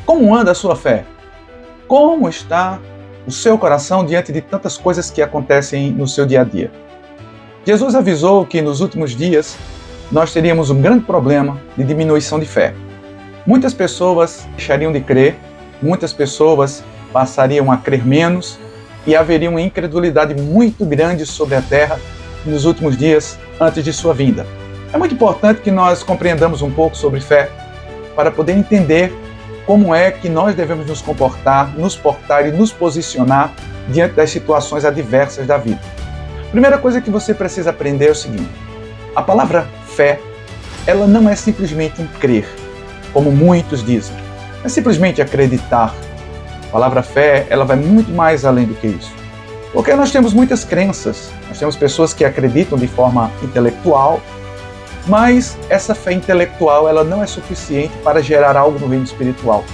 Como anda a sua fé? Como está o seu coração diante de tantas coisas que acontecem no seu dia a dia? Jesus avisou que nos últimos dias nós teríamos um grande problema de diminuição de fé. Muitas pessoas deixariam de crer, muitas pessoas passariam a crer menos e haveria uma incredulidade muito grande sobre a terra nos últimos dias antes de sua vinda. É muito importante que nós compreendamos um pouco sobre fé para poder entender como é que nós devemos nos comportar, nos portar e nos posicionar diante das situações adversas da vida. A primeira coisa que você precisa aprender é o seguinte: a palavra fé, ela não é simplesmente um crer, como muitos dizem. Não é simplesmente acreditar. A palavra fé, ela vai muito mais além do que isso. Porque nós temos muitas crenças, nós temos pessoas que acreditam de forma intelectual, mas essa fé intelectual ela não é suficiente para gerar algo no reino espiritual.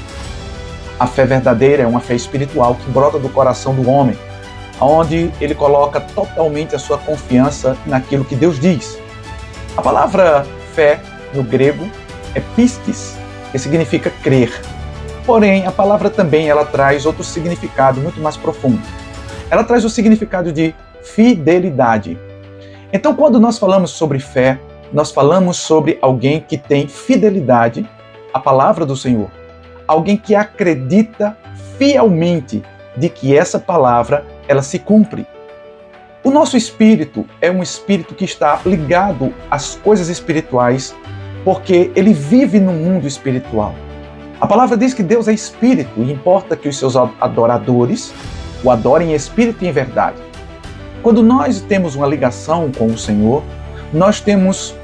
A fé verdadeira é uma fé espiritual que brota do coração do homem, onde ele coloca totalmente a sua confiança naquilo que Deus diz. A palavra fé, no grego, é pistis, que significa crer. Porém, a palavra também ela traz outro significado muito mais profundo. Ela traz o significado de fidelidade. Então, quando nós falamos sobre fé, nós falamos sobre alguém que tem fidelidade à palavra do Senhor. Alguém que acredita fielmente de que essa palavra ela se cumpre. O nosso espírito é um espírito que está ligado às coisas espirituais porque ele vive no mundo espiritual. A palavra diz que Deus é espírito e importa que os seus adoradores o adorem em espírito e em verdade. Quando nós temos uma ligação com o Senhor, nós temos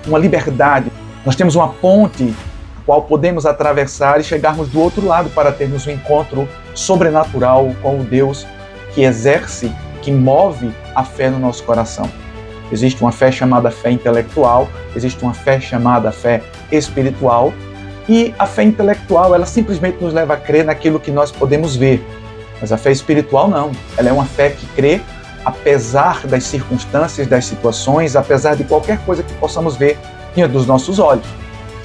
uma liberdade, nós temos uma ponte a qual podemos atravessar e chegarmos do outro lado para termos um encontro sobrenatural com o Deus que exerce, que move a fé no nosso coração. Existe uma fé chamada fé intelectual, existe uma fé chamada fé espiritual, e a fé intelectual ela simplesmente nos leva a crer naquilo que nós podemos ver. Mas a fé espiritual não, ela é uma fé que crê apesar das circunstâncias, das situações, apesar de qualquer coisa que possamos ver diante dos nossos olhos.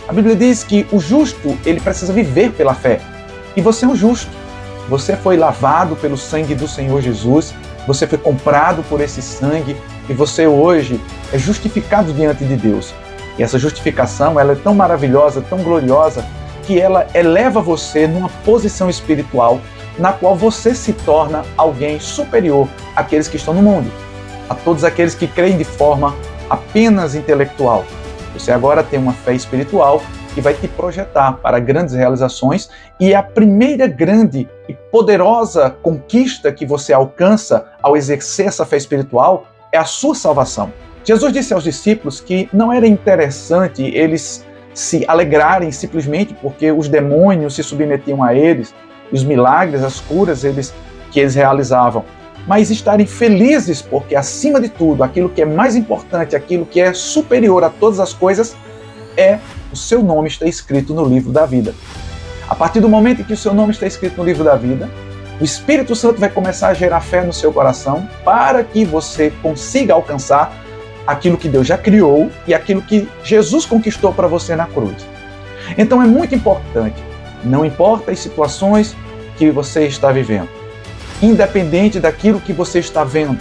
A Bíblia diz que o justo, ele precisa viver pela fé. E você é um justo. Você foi lavado pelo sangue do Senhor Jesus, você foi comprado por esse sangue e você hoje é justificado diante de Deus. E essa justificação, ela é tão maravilhosa, tão gloriosa, que ela eleva você numa posição espiritual na qual você se torna alguém superior àqueles que estão no mundo, a todos aqueles que creem de forma apenas intelectual. Você agora tem uma fé espiritual que vai te projetar para grandes realizações, e a primeira grande e poderosa conquista que você alcança ao exercer essa fé espiritual é a sua salvação. Jesus disse aos discípulos que não era interessante eles se alegrarem simplesmente porque os demônios se submetiam a eles, e os milagres, as curas que eles realizavam, mas estarem felizes porque, acima de tudo, aquilo que é mais importante, aquilo que é superior a todas as coisas, é o seu nome está escrito no livro da vida. A partir do momento em que o seu nome está escrito no livro da vida, o Espírito Santo vai começar a gerar fé no seu coração para que você consiga alcançar aquilo que Deus já criou e aquilo que Jesus conquistou para você na cruz. Então é muito importante. Não importa as situações que você está vivendo, independente daquilo que você está vendo,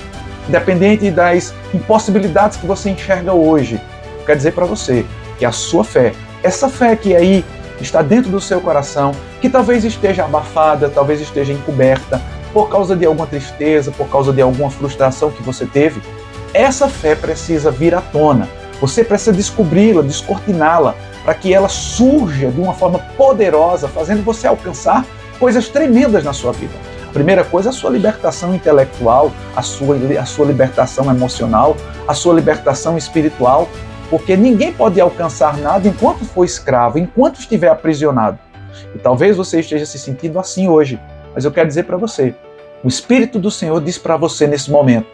independente das impossibilidades que você enxerga hoje, quero dizer para você que a sua fé, essa fé que aí está dentro do seu coração, que talvez esteja abafada, talvez esteja encoberta, por causa de alguma tristeza, por causa de alguma frustração que você teve, essa fé precisa vir à tona. Você precisa descobri-la, descortiná-la, para que ela surja de uma forma poderosa, fazendo você alcançar coisas tremendas na sua vida. A primeira coisa é a sua libertação intelectual, a sua libertação emocional, a sua libertação espiritual, porque ninguém pode alcançar nada enquanto for escravo, enquanto estiver aprisionado. E talvez você esteja se sentindo assim hoje, mas eu quero dizer para você, o Espírito do Senhor diz para você nesse momento,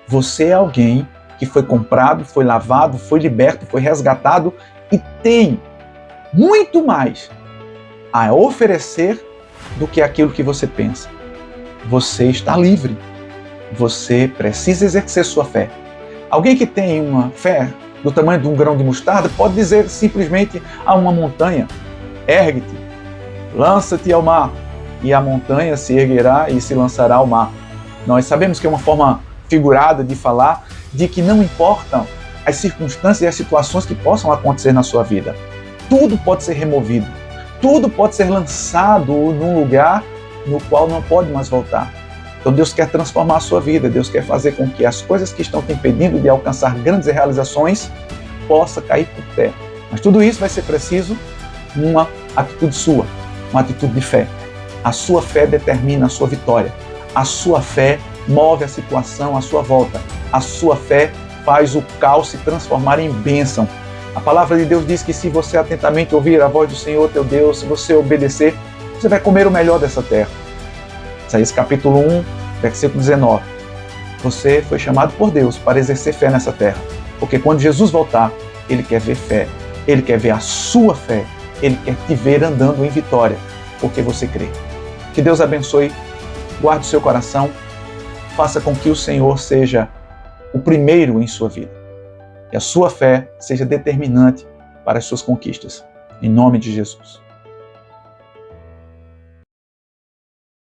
você é alguém que foi comprado, foi lavado, foi liberto, foi resgatado e tem muito mais a oferecer do que aquilo que você pensa. Você está livre. Você precisa exercer sua fé. Alguém que tem uma fé do tamanho de um grão de mostarda pode dizer simplesmente a uma montanha, ergue-te, lança-te ao mar, e a montanha se erguerá e se lançará ao mar. Nós sabemos que é uma forma figurada de falar de que não importam as circunstâncias e as situações que possam acontecer na sua vida. Tudo pode ser removido, tudo pode ser lançado num lugar no qual não pode mais voltar. Então Deus quer transformar a sua vida, Deus quer fazer com que as coisas que estão te impedindo de alcançar grandes realizações possa cair por terra. Mas tudo isso vai ser preciso uma atitude sua, uma atitude de fé. A sua fé determina a sua vitória. A sua fé move a situação à sua volta. A sua fé faz o caos se transformar em bênção. A palavra de Deus diz que se você atentamente ouvir a voz do Senhor teu Deus, se você obedecer, você vai comer o melhor dessa terra. Isaías capítulo 1, versículo 19. Você foi chamado por Deus para exercer fé nessa terra. Porque quando Jesus voltar, Ele quer ver fé. Ele quer ver a sua fé. Ele quer te ver andando em vitória, porque você crê. Que Deus abençoe, guarde o seu coração, faça com que o Senhor seja o primeiro em sua vida. Que a sua fé seja determinante para as suas conquistas. Em nome de Jesus.